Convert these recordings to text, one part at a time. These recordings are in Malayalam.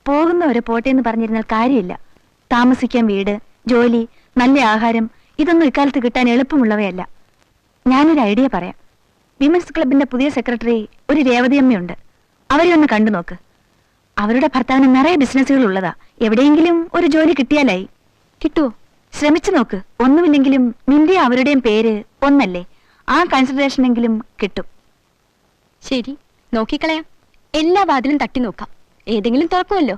പോകുന്നവരെ പോട്ടെ എന്ന് പറഞ്ഞിരുന്നാൽ കാര്യമില്ല. താമസിക്കാൻ വീട്, ജോലി, നല്ല ആഹാരം ഇതൊന്നും ഇക്കാലത്ത് കിട്ടാൻ എളുപ്പമുള്ളവയല്ല. ഞാനൊരു ഐഡിയ പറയാം. വിമൻസ് ക്ലബിന്റെ പുതിയ സെക്രട്ടറി ഒരു രേവതിയമ്മയുണ്ട്. അവരെ ഒന്ന് കണ്ടു നോക്ക്. അവരുടെ ഭർത്താവിന് നിറയെ ബിസിനസ്സുകൾ ഉള്ളതാ. എവിടെയെങ്കിലും ഒരു ജോലി കിട്ടിയാലായി. കിട്ടുവോ? ശ്രമിച്ചു നോക്ക്. ഒന്നുമില്ലെങ്കിലും നിന്റെ അവരുടെയും പേര് ഒന്നല്ലേ? ആ കൺസിഡറേഷനെങ്കിലും കിട്ടും. ശരി, നോക്കിക്കളയാം. എല്ലാ വാതിലും തട്ടി നോക്കാം. ഏതെങ്കിലും തുറക്കുമല്ലോ.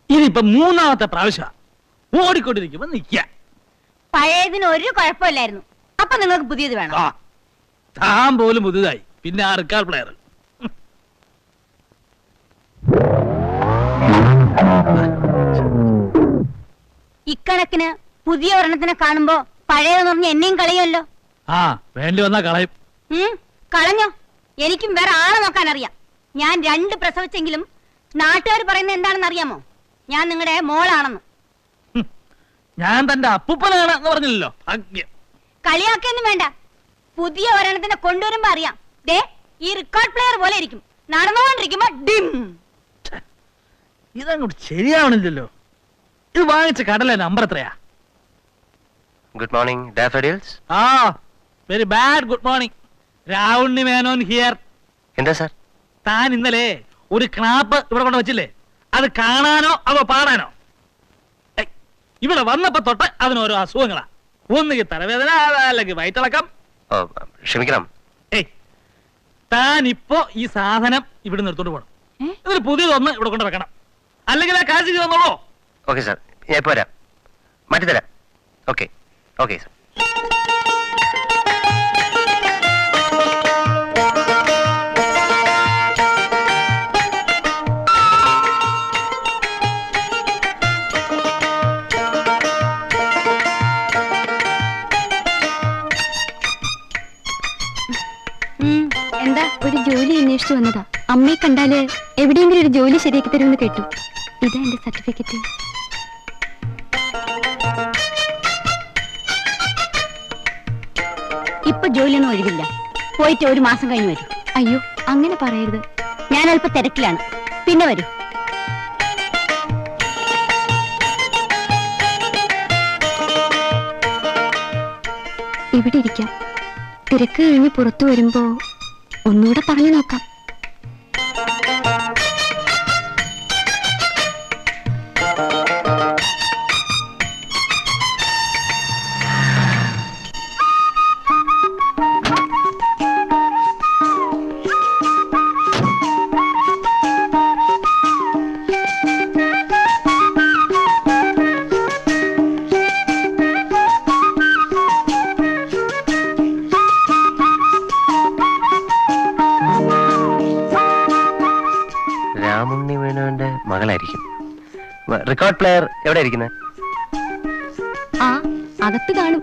ഇനിയിപ്പൊ മൂന്നാമത്തെ പ്രാവശ്യം ഓടിക്കൊണ്ടിരിക്കുമ്പോ നിക്ക. പഴയതിന് ഒരു കുഴപ്പമില്ലായിരുന്നു. അപ്പൊ നിങ്ങൾക്ക് പുതിയത് വേണം. താൻ പോലും പുതുതായി, പിന്നെ ആ റിക്കാർഡ് പ്ലെയർ. ഇക്കണക്കിന് പുതിയ ഒരെണ്ണത്തിനെ കാണുമ്പോ പഴയതെന്ന് പറഞ്ഞ എന്നെയും കളയുമല്ലോ. ആ, വേണ്ടി വന്നാ കളയും. കളഞ്ഞോ? എനിക്കും വേറെ ആളെ നോക്കാൻ അറിയാം. ഞാൻ 2 പ്രസവിച്ചെങ്കിലും നാട്ടുകാർ പറയുന്നത് എന്താണെന്ന് അറിയാമോ? ഞാൻ നിങ്ങളുടെ മോളാണെന്ന്. ഞാൻ തന്റെ അപ്പൂപ്പനാണ് എന്ന് പറഞ്ഞില്ലല്ലോ. കളിയാക്കൊന്നും വേണ്ട. പുതിയ ഒരെണ്ണത്തിനെ കൊണ്ടുവരുമ്പോ അറിയാം. ദേ, ഈ റിക്കാർഡ് പ്ലെയർ പോലെ ഇരിക്കും. നടന്നുകൊണ്ടിരിക്കുമ്പോ ഡിം. ഇതങ്ങോട്ട് ശരിയാവണില്ലല്ലോ. ഇത് വാങ്ങിച്ച കടല നമ്പർ എത്രയാ? Good morning daffodils. ആ, very bad good morning. Ravunni Menon here. എന്താ സാർ? താൻ ഇന്നലെ ഒരു ക്ലാപ്പ് ഇവിടെ കൊണ്ട് വെച്ചില്ലേ? അത് കാണാനോ അതോ പാടാനോ? ഇവിടെ വന്നപ്പോ തൊട്ട് അതിനോരോ അസുഖങ്ങളാ. ഒന്നുകിൽ തലവേദന, അല്ലെങ്കിൽ വയറ്റിളക്കം. ക്ഷമിക്കണം. താൻ ഇപ്പോ ഈ സാധനം ഇവിടെ നിർത്തോണ്ട് പോകണം. ഇതൊരു പുതിയതൊന്ന് ഇവിടെ കൊണ്ട് വെക്കണം. അല്ലെങ്കിൽ ആ കാശ് തന്നോളൂ. ഓക്കെ സാർ, ഞാൻ ഇപ്പൊ വരാം. മാറ്റിത്തരാം. Okay okay sir. എന്താ? ഒരു ജോലി അന്വേഷിച്ചു വന്നതാ. അമ്മയെ കണ്ടാല് എവിടെയെങ്കിലും ഒരു ജോലി ശരിയാക്കി തരുമെന്ന് കേട്ടു. ഇതാ എന്റെ സർട്ടിഫിക്കറ്റ്. ഇപ്പൊ ജോലിയൊന്നും ഒഴിവില്ല. പോയിട്ട് 1 മാസം കഴിഞ്ഞ് വരും. അയ്യോ, അങ്ങനെ പറയരുത്. ഞാൻ അല്പ തിരക്കിലാണ്. പിന്നെ വരൂ. ഇവിടെ ഇരിക്കാം. തിരക്ക് കഴിഞ്ഞ് പുറത്തു വരുമ്പോ ഒന്നുകൂടെ പറഞ്ഞു നോക്കാം. രാമുണ്ണി മേനോന്റെ മകളായിരിക്കും. റെക്കോർഡ് പ്ലെയർ എവിടെ ഇരിക്കുന്നത്? ആ, അകത്ത് കാണും.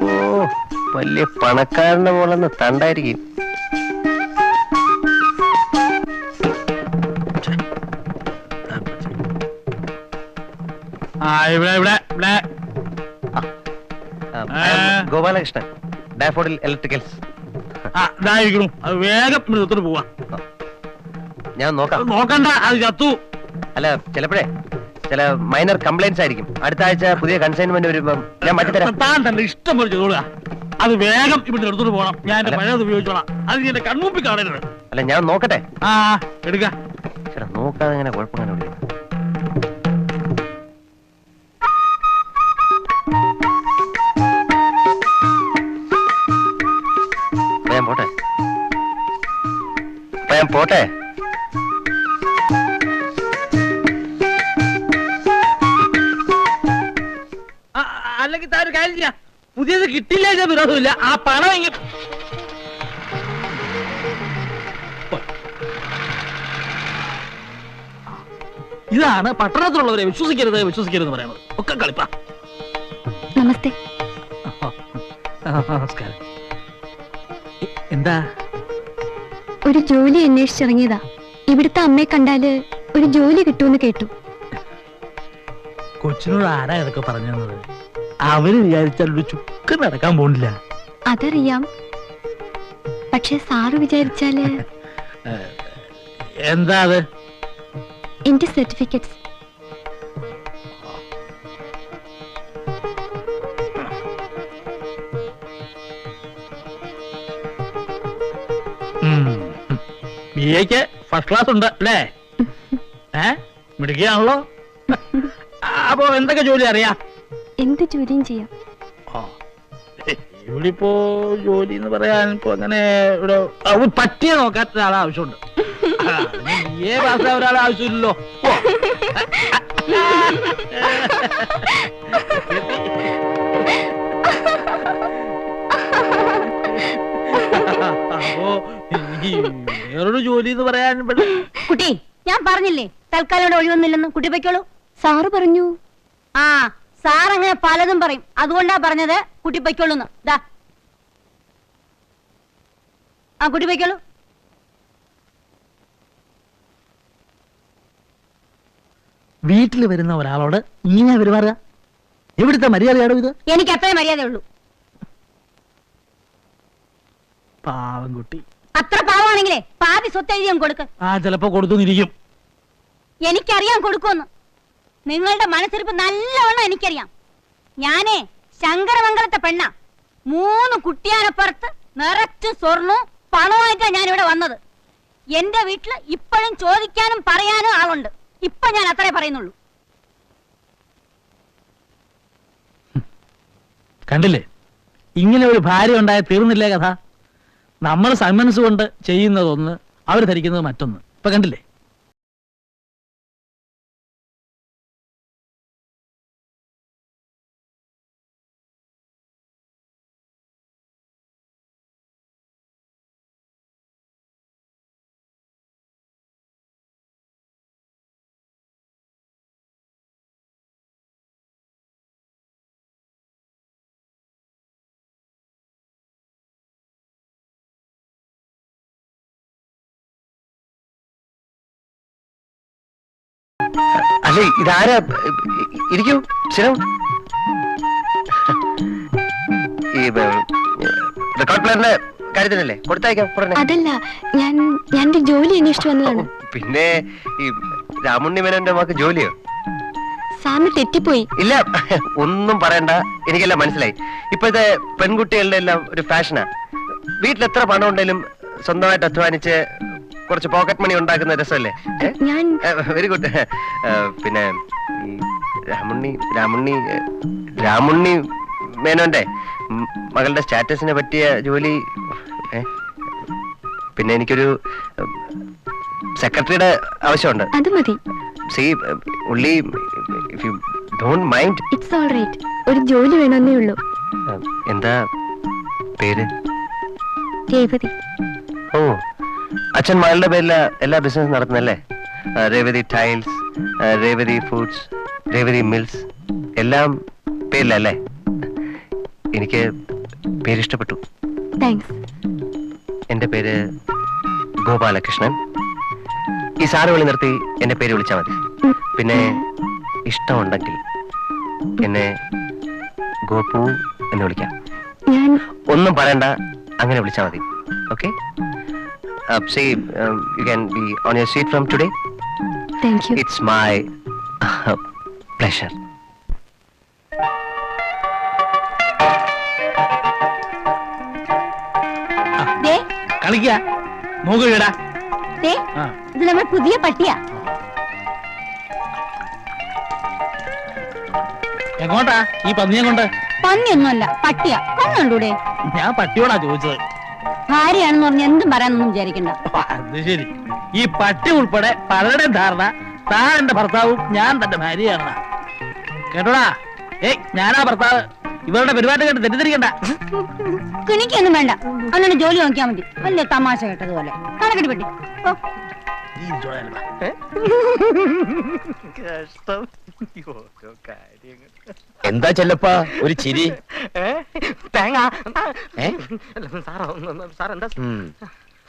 ഓ, വലിയ പണക്കാരന്റെ മോളെന്ന് തണ്ടായിരിക്കും. Gopalakrishnan, daffodil electricals. അത് വേഗം നിർത്തോണ്ട് പോവാ. ഞാൻ നോക്കാം. നോക്കണ്ട, അത് ചത്തു. അല്ല, ചിലപ്പോഴേ ചില മൈനർ കംപ്ലൈന്റ്സ് ആയിരിക്കും. അടുത്ത ആഴ്ച പുതിയ കൺസൈൻമെന്റ് വരുമ്പോ ഞാൻ മാറ്റിത്തരാം. താൻ തന്നെ ഇഷ്ടം പോലെ ചെയ്തോളുക. അത് വേഗം ഇവിടെ എടുത്തോണ്ട് പോകണം. ഞാൻ എന്റെ പഴയത് ഉപയോഗിച്ചോളാം. അത് എന്റെ കൺമുമ്പിൽ കാണരുത്. അല്ല, ഞാൻ നോക്കട്ടെ. ആ, എടുക്ക. ചേട്ടാ, നോക്കാതെ ഇങ്ങനെ കുഴപ്പമില്ല. പോട്ടെ പോട്ടെ. അല്ലെങ്കിൽ താൻ ഒരു കാര്യം ചെയ്യാം. പുതിയത് കിട്ടില്ല വിരോധമില്ല. ആ പണം എങ്കിൽ ഇതാണ് പട്ടണത്തിലുള്ളവരെ വിശ്വസിക്കരുത് വിശ്വസിക്കരുത് പറയുന്നത്. ഒക്കെ കളിപ്പാ. നമസ്തേ. നമസ്കാരം. എന്താ ഒരു ജോലി അന്വേഷിച്ചിറങ്ങിയതാ. ഇവിടുത്തെ അമ്മയെ കണ്ടാല് ഒരു ജോലി കിട്ടുമെന്ന് കേട്ടു. കൊച്ചിനോട് ആരാ ഇതൊക്കെ പറഞ്ഞു തന്നത്? അവര് വിചാരിച്ചാൽ ഒരു ചുക്ക് നടക്കാൻ പോണില്ല. അതറിയാം, പക്ഷെ സാറ് വിചാരിച്ചാല്. എന്താ അത്? എന്റെ സർട്ടിഫിക്കറ്റ്സ്. BA-ക്ക് ഫസ്റ്റ് ക്ലാസ് ഉണ്ട് അല്ലേ? മിടുക്കിയാണല്ലോ. അപ്പൊ എന്തൊക്കെ ജോലി അറിയാം? എന്ത് ജോലിയും ചെയ്യാം. ഇവിടെ ഇപ്പോ ജോലി എന്ന് പറയാൻ ഇപ്പൊ അങ്ങനെ ഇവിടെ പറ്റിയ നോക്കാൻ ഒരാളെ ആവശ്യമുണ്ട്. BA പാസ്സായ ഒരാളെ ആവശ്യമില്ലല്ലോ. അപ്പോ വേറൊരു ജോലി എന്ന് പറയാൻ കുട്ടി, ഞാൻ പറഞ്ഞില്ലേ തൽക്കാലം ഇവിടെ ഒഴിവൊന്നുമില്ലെന്ന്. കുട്ടി പൊയ്ക്കോളൂ. സാറ് പറഞ്ഞു. ആ, സാർ അങ്ങനെ പലതും പറയും, അതുകൊണ്ടാ പറഞ്ഞത് കുട്ടി പൊയ്ക്കോളൂന്ന്. ദാ ആ കുട്ടി പൊയ്ക്കോളൂ. വീട്ടിൽ വരുന്ന ഒരാളോട് ഇങ്ങനെ പെരുമാറുക എവിടുത്തെ മര്യാദയാണോ ഇത്? എനിക്ക് അത്രേ മര്യാദയുള്ളൂ. പാവം കുട്ടി. അത്ര പാവാണെങ്കിലേ പാതി സ്വത്ത് എഴുതിയും കൊടുക്ക്. ചിലപ്പോ കൊടുത്തുന്നിരിക്കും. എനിക്കറിയാം കൊടുക്കുമെന്ന്. നിങ്ങളുടെ മനസ്സിരിപ്പ് നല്ലവണ്ണം എനിക്കറിയാം. ഞാനേ ശങ്കരമംഗലത്തെ പെണ്ണ. 3 കുട്ടിയാനപ്പുറത്ത് നിറച്ചും സ്വർണ്ണവും പണമായിട്ടാ ഞാൻ ഇവിടെ വന്നത്. എന്റെ വീട്ടില് ഇപ്പോഴും ചോദിക്കാനും പറയാനും ആളുണ്ട്. ഇപ്പൊ ഞാൻ അത്രേ പറയുന്നുള്ളൂ. കണ്ടില്ലേ, ഇങ്ങനെ ഒരു ഭാര്യ ഉണ്ടായ തീർന്നില്ലേ കഥ? നമ്മൾ സന്മനസ് കൊണ്ട് ചെയ്യുന്നതൊന്ന്, അവർ ധരിക്കുന്നത് മറ്റൊന്ന്. ഇപ്പൊ കണ്ടില്ലേ? അല്ലേ, ഇതാരാ? ഇരിക്കൂ, ശരി. ഈ റെക്കോർഡ് പ്ലെയറിന്റെ കാര്യത്തിനല്ലേ കൊടുത്തയക്കാം ഉടനെ? അതല്ല, ഞാൻ ഒരു ജോലി അന്വേഷിച്ചു വന്നതാണ്. പിന്നെ ഈ രാമുണ്ണി മേനോന്റെ മകൾക്ക് ജോലിയോ? സാറിന് തെറ്റിപ്പോയി. ഇല്ല, ഒന്നും പറയണ്ട, എനിക്കെല്ലാം മനസ്സിലായി. ഇപ്പോഴത്തെ പെൺകുട്ടികളുടെ എല്ലാം ഒരു ഫാഷനാ. വീട്ടിൽ എത്ര പണം ഉണ്ടെങ്കിലും സ്വന്തമായിട്ട് അധ്വാനിച്ച് കുറച്ച് പോക്കറ്റ് മണി ഉണ്ടാക്കുന്ന രസമല്ലേ? Very good. പിന്നെ ഈ രാമുണ്ണി മേനോന്റെ മകളുടെ സ്റ്റാറ്റസിനെ പറ്റിയ ജോലി. പിന്നെ എനിക്കൊരു സെക്രട്ടറിയുടെ ആവശ്യമുണ്ട്. അത് മതി. See, only if you don't mind. It's all right. ഒരു ജോലി വേണമെന്നേ ഉള്ളൂ. എന്താ പേര്? രേവതി. ഓ, അച്ഛൻ മകളുടെ പേരില എല്ലാ ബിസിനസ് നടത്തുന്നല്ലേ? Revathi tiles, Revathi foods, Revathi mills, എല്ലാം പേരിലല്ലേ? എനിക്ക് പേരിഷ്ടപ്പെട്ടു. താങ്ക്സ്. എന്റെ പേര് ഗോപാലകൃഷ്ണൻ. ഈ സാറ് വിളി നിർത്തി എന്റെ പേര് വിളിച്ചാൽ മതി. പിന്നെ ഇഷ്ടമുണ്ടെങ്കിൽ എന്നെ ഗോപു എന്ന് വിളിക്കാം. ഒന്നും പറയണ്ട, അങ്ങനെ വിളിച്ചാൽ മതി. Okay? See, you can be on your seat from today. Thank you. It's my pleasure. കളിക്ക നോക്കിടാ. ഇത് നമ്മൾ പുതിയ പട്ടിയാ. എങ്ങോട്ടാ ഈ പന്നിയെ കൊണ്ട്? പന്നിയൊന്നുമല്ല, പട്ടിയാ. കണ്ണുണ്ടൂടെ? ഞാൻ പട്ടിയോടാ ചോദിച്ചത്. ഭാര്യയാണെന്ന് പറഞ്ഞ എന്തും പറയാനൊന്നും വിചാരിക്കണ്ട. അത് ശരി. ഈ പട്ടി ഉൾപ്പെടെ പലരുടെയും ധാരണ താൻ എന്റെ ഭർത്താവും ഞാൻ തന്റെ ഭാര്യയാണ്. കേട്ടോടാ, ഞാനാ ഭർത്താവ്. ഇവരുടെ പെരുമാറ്റം കേട്ട് തെറ്റിദ്ധരിക്കണ്ട. കിണിക്കൊന്നും വേണ്ട, അല്ലാണ്ട് ജോലി നോക്കിയാൽ മതി. വലിയ തമാശ കേട്ടതുപോലെ. കണക്കെട്ടി പറ്റി. എന്താ ചെല്ലപ്പാ ഒരു ചിരി?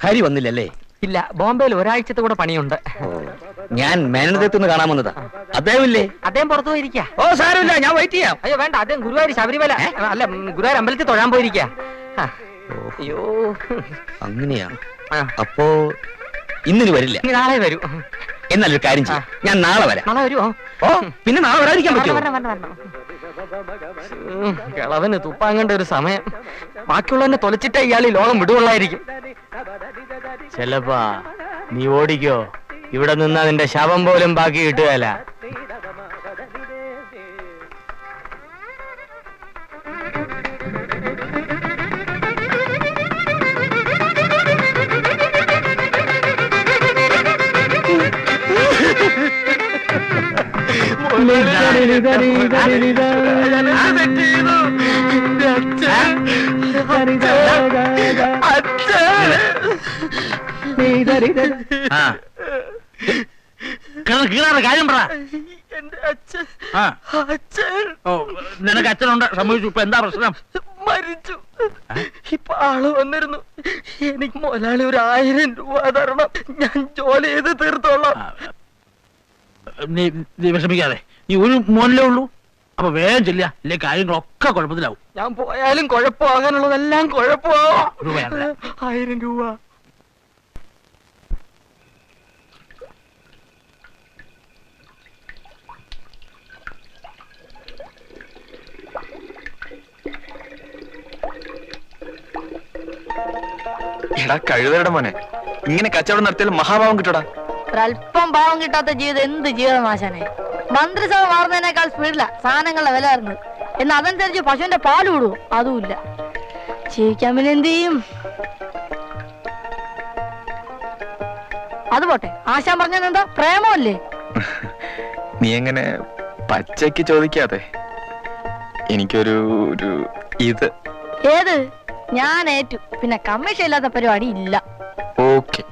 ഹരി വന്നില്ലല്ലേ? ഇല്ല, ബോംബെയിൽ ഒരാഴ്ചത്തെ കൂടെ പണിയുണ്ട്. ഞാൻ മേനനതെത്തുനിന്ന് കാണാൻ വന്നതാ. അദ്ദേഹമില്ലേ? അദ്ദേഹം പുറത്തു പോയിരിക്കാ. ഓ സാരമില്ല, ഞാൻ വെയിറ്റ് ചെയ്യാം. അയ്യോ വേണ്ട, അദ്ദേഹം ഗുരുവായൂർ ശബരിമല അല്ല ഗുരുവായൂർ അമ്പലത്തിൽ തൊഴാൻ പോയിരിക്കാ. അയ്യോ അങ്ങനെയാ? ആ, അപ്പോ ഇന്നിന് വരില്ല. ഇനി നാളെ വരൂ. എന്നാലൊരു കാര്യം ചെയ്യാം, ഞാൻ നാളെ വരാം. നാളെ വരുമോ? ഓ പിന്നെ നാളെ വരാതിരിക്കാൻ പറ്റുമോ? കിളവന് തുപ്പാങ്ങണ്ട ഒരു സമയം. ബാക്കിയുള്ളവനെ തൊലച്ചിട്ടേ ഇയാൾ ഈ ലോകം വിടുകൊള്ളായിരിക്കും. ചെലപ്പാ നീ ഓടിക്കോ, ഇവിടെ നിന്ന് അതിന്റെ ശവം പോലും ബാക്കി കിട്ടുകയല്ല. ആ. കീറാറ് കാര്യം പറ. ആ. ഓ, നിനക്ക് അച്ഛനുണ്ട്, സംഭവിച്ചു. ഇപ്പൊ എന്താ പ്രശ്നം? മരിച്ചു. ഇപ്പൊ ആള് വന്നിരുന്നു. എനിക്ക് മുതലാളി 1000 രൂപ തരണം, ഞാൻ ജോലി ചെയ്ത് തീർത്തോളാം. നീ വിഷമിക്കാതെ, നീ ഒരു മോനിലേ ഉള്ളൂ. അപ്പൊ വേഗം ചെല്ലുക, ഇല്ലേ കാര്യങ്ങളൊക്കെ കുഴപ്പത്തിലാവും. ഞാൻ പോയാലും കുഴപ്പമാകാനുള്ളതെല്ലാം കുഴപ്പമാവും. രൂപ ഞാൻ തരാം. 1000 രൂപ. എടാ കഴിവരുടെ മോനെ, ഇങ്ങനെ കച്ചവടം നടത്തിയാൽ മഹാഭാവം കിട്ടടാ. ഒരല്പം ഭാവം കിട്ടാത്ത ജീവിതം എന്ത് ജീവിതം ആശാനെ? മന്ത്രിസഭ മാറുന്നതിനേക്കാൾ സ്പീഡിലാ സാധനങ്ങളുടെ വില വരുന്നത്. എന്നാൽ അതനുസരിച്ച് പശുവിന്റെ പാല് വിടുവോ? അതുമില്ല. ജീവിക്കാൻ പിന്നെ എന്ത് ചെയ്യും? അത് പോട്ടെ, ആശാൻ പറഞ്ഞത് എന്താ? പ്രേമല്ലേ? നീ എങ്ങനെ പച്ചയ്ക്ക് ചോദിക്കാതെ എനിക്കൊരു ഇത്. ഏത്? ഞാൻ ഏറ്റു. പിന്നെ കമ്മീഷൻ ഇല്ലാത്ത പരിപാടി ഇല്ല. ഓക്കെ.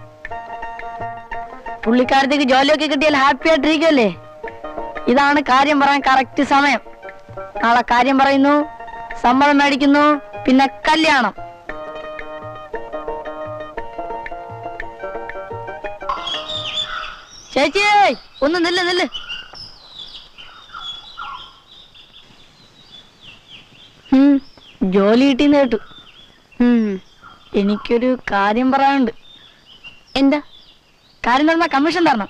പുള്ളിക്കാരത്തേക്ക് ജോലിയൊക്കെ കിട്ടിയാൽ ഹാപ്പി ആയിട്ടിരിക്കുമല്ലേ? ഇതാണ് കാര്യം പറയാൻ കറക്റ്റ് സമയം. നാളെ കാര്യം പറയുന്നു, സമ്മതം മേടിക്കുന്നു, പിന്നെ കല്യാണം. ചേച്ചി ഒന്ന് നില്ല്. ജോലി കിട്ടിന്ന് കേട്ടു. എനിക്കൊരു കാര്യം പറയാനുണ്ട്. എന്താ കാര്യം തന്നാ കമ്മീഷൻ തരണം.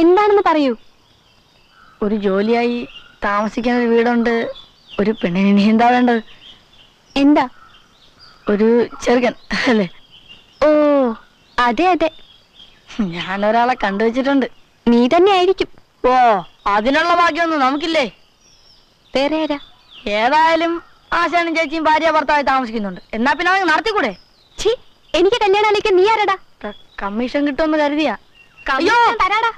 എന്താണെന്ന് പറയൂ. ഒരു ജോലിയായി താമസിക്കാൻ ഒരു വീടുണ്ട്. ഒരു പെണ്ണിന് ഇനി എന്താ വേണ്ടത്? എന്താ? ഒരു ചെറുക്കൻ അല്ലേ? ഓ അതെ അതെ, ഞാനൊരാളെ കണ്ടുവച്ചിട്ടുണ്ട്. നീ തന്നെ ആയിരിക്കും. ഓ അതിനുള്ള ഭാഗ്യമൊന്നും നമുക്കില്ലേ? വേറെ ആരാ? ഏതായാലും ആശാനും ചേച്ചിയും ഭാര്യ ഭർത്താവായി താമസിക്കുന്നുണ്ട്. എന്നാ പിന്നെ അവർക്ക് നടത്തിക്കൂടെ? ഛീ, എനിക്ക് കല്യാണം ആലോചിക്കാൻ നീ ആരടാ? കമ്മീഷൻ കിട്ടുമെന്ന് കരുതിയാ. കമ്മീഷൻ തരാടാ.